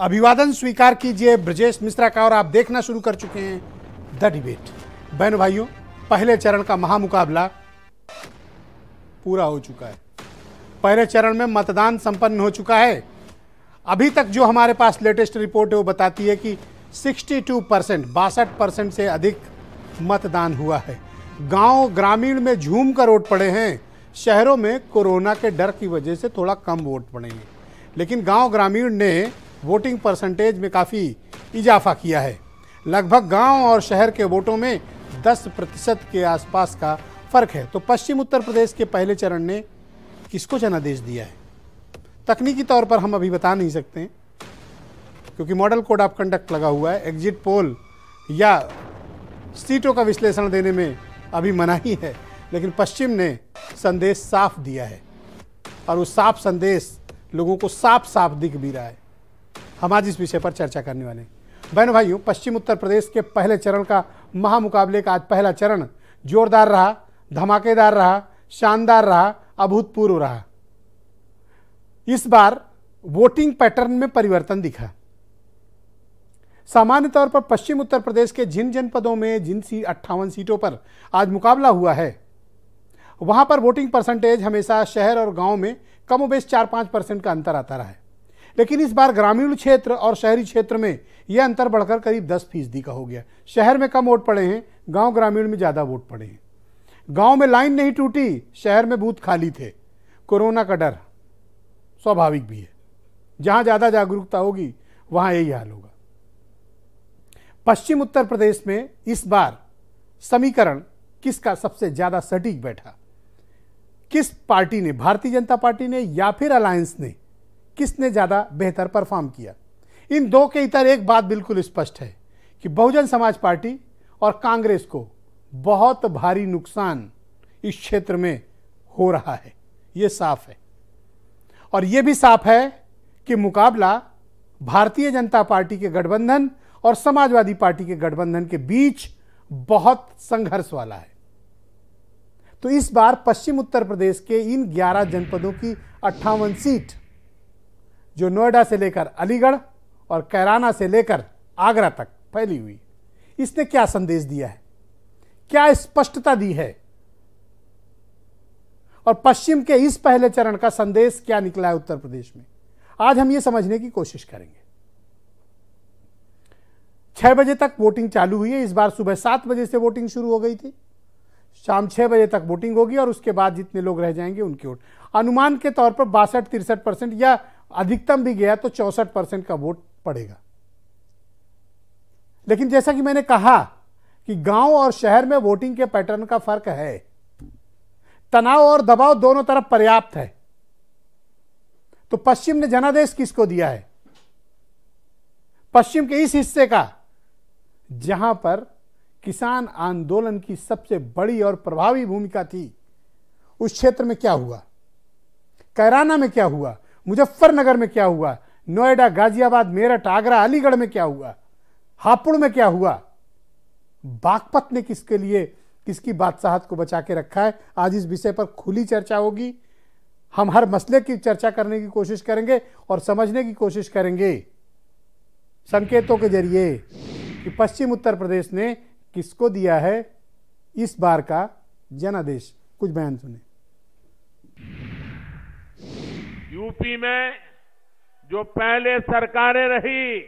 अभिवादन स्वीकार कीजिए ब्रजेश मिश्रा का। और आप देखना शुरू कर चुके हैं द डिबेट। बहनों भाइयों, पहले चरण का महामुकाबला पूरा हो चुका है। पहले चरण में मतदान संपन्न हो चुका है। अभी तक जो हमारे पास लेटेस्ट रिपोर्ट है वो बताती है कि 62% से अधिक मतदान हुआ है। गांव ग्रामीण में झूम कर वोट पड़े हैं। शहरों में कोरोना के डर की वजह से थोड़ा कम वोट पड़े हैं, लेकिन गांव ग्रामीण ने वोटिंग परसेंटेज में काफ़ी इजाफा किया है। लगभग गांव और शहर के वोटों में 10% के आसपास का फर्क है। तो पश्चिम उत्तर प्रदेश के पहले चरण ने किसको जनादेश दिया है, तकनीकी तौर पर हम अभी बता नहीं सकते हैं, क्योंकि मॉडल कोड ऑफ कंडक्ट लगा हुआ है। एग्जिट पोल या सीटों का विश्लेषण देने में अभी मनाही है, लेकिन पश्चिम ने संदेश साफ दिया है और वो साफ संदेश लोगों को साफ साफ दिख भी रहा है। हम आज इस विषय पर चर्चा करने वाले हैं। बहनों भाइयों, पश्चिम उत्तर प्रदेश के पहले चरण का महामुकाबले का आज पहला चरण जोरदार रहा, धमाकेदार रहा, शानदार रहा, अभूतपूर्व रहा। इस बार वोटिंग पैटर्न में परिवर्तन दिखा। सामान्य तौर पर पश्चिम उत्तर प्रदेश के जिन जनपदों में जिन 58 सीटों पर आज मुकाबला हुआ है, वहां पर वोटिंग परसेंटेज हमेशा शहर और गांव में कमोबेश 4-5% का अंतर आता रहा है। लेकिन इस बार ग्रामीण क्षेत्र और शहरी क्षेत्र में यह अंतर बढ़कर करीब 10% का हो गया। शहर में कम वोट पड़े हैं, गांव ग्रामीण में ज़्यादा वोट पड़े हैं। गांव में लाइन नहीं टूटी, शहर में बूथ खाली थे। कोरोना का डर स्वाभाविक भी है। जहां ज़्यादा जागरूकता होगी वहां यही हाल होगा। पश्चिम उत्तर प्रदेश में इस बार समीकरण किसका सबसे ज़्यादा सटीक बैठा, किस पार्टी ने, भारतीय जनता पार्टी ने या फिर अलायंस ने, किसने ज़्यादा बेहतर परफॉर्म किया? इन दो के इतर एक बात बिल्कुल स्पष्ट है कि बहुजन समाज पार्टी और कांग्रेस को बहुत भारी नुकसान इस क्षेत्र में हो रहा है। ये साफ है। और ये भी साफ है कि मुकाबला भारतीय जनता पार्टी के गठबंधन और समाजवादी पार्टी के गठबंधन के बीच बहुत संघर्ष वाला है। तो इस बार पश्चिम उत्तर प्रदेश के इन 11 जनपदों की 58 सीट, जो नोएडा से लेकर अलीगढ़ और कैराना से लेकर आगरा तक फैली हुई, इसने क्या संदेश दिया है, क्या स्पष्टता दी है, और पश्चिम के इस पहले चरण का संदेश क्या निकला है उत्तर प्रदेश में, आज हम ये समझने की कोशिश करेंगे। 6 बजे तक वोटिंग चालू हुई है। इस बार सुबह 7 बजे से वोटिंग शुरू हो गई थी। शाम 6 बजे तक वोटिंग होगी और उसके बाद जितने लोग रह जाएंगे उनके वोट, अनुमान के तौर पर 62-63% या अधिकतम भी गया तो 64% का वोट पड़ेगा। लेकिन जैसा कि मैंने कहा कि गांव और शहर में वोटिंग के पैटर्न का फर्क है। तनाव और दबाव दोनों तरफ पर्याप्त है। तो पश्चिम ने जनादेश किसको दिया है? पश्चिम के इस हिस्से का, जहां पर किसान आंदोलन की सबसे बड़ी और प्रभावी भूमिका थी, उस क्षेत्र में क्या हुआ? कैराना में क्या हुआ? मुजफ्फरनगर में क्या हुआ? नोएडा, गाजियाबाद, मेरठ, आगरा, अलीगढ़ में क्या हुआ? हापुड़ में क्या हुआ? बागपत ने किसके लिए, किसकी बादशाहत को बचा के रखा है? आज इस विषय पर खुली चर्चा होगी। हम हर मसले की चर्चा करने की कोशिश करेंगे और समझने की कोशिश करेंगे संकेतों के जरिए कि पश्चिम उत्तर प्रदेश ने किसको दिया है इस बार का जनादेश। कुछ बयान सुने। यूपी में जो पहले सरकारें रही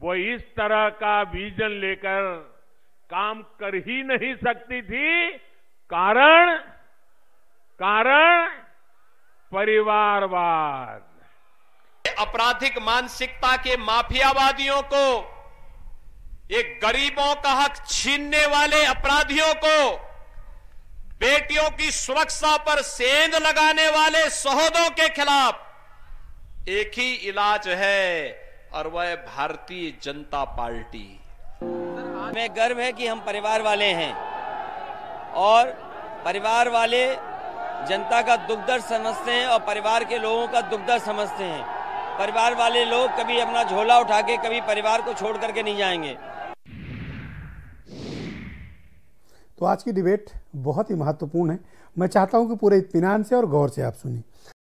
वो इस तरह का विजन लेकर काम कर ही नहीं सकती थी। कारण परिवारवाद, आपराधिक मानसिकता के माफियावादियों को, एक गरीबों का हक छीनने वाले अपराधियों को, बेटियों की सुरक्षा पर सेंध लगाने वाले सहोदों के खिलाफ एक ही इलाज है और वह भारतीय जनता पार्टी। हमें गर्व है कि हम परिवार वाले हैं और परिवार वाले जनता का दुख दर्द समझते हैं और परिवार के लोगों का दुख दर्द समझते हैं। परिवार वाले लोग कभी अपना झोला उठा के कभी परिवार को छोड़ करके नहीं जाएंगे। तो आज की डिबेट बहुत ही महत्वपूर्ण है। मैं चाहता हूं कि पूरे इत्मीनान से और गौर से आप सुनिए।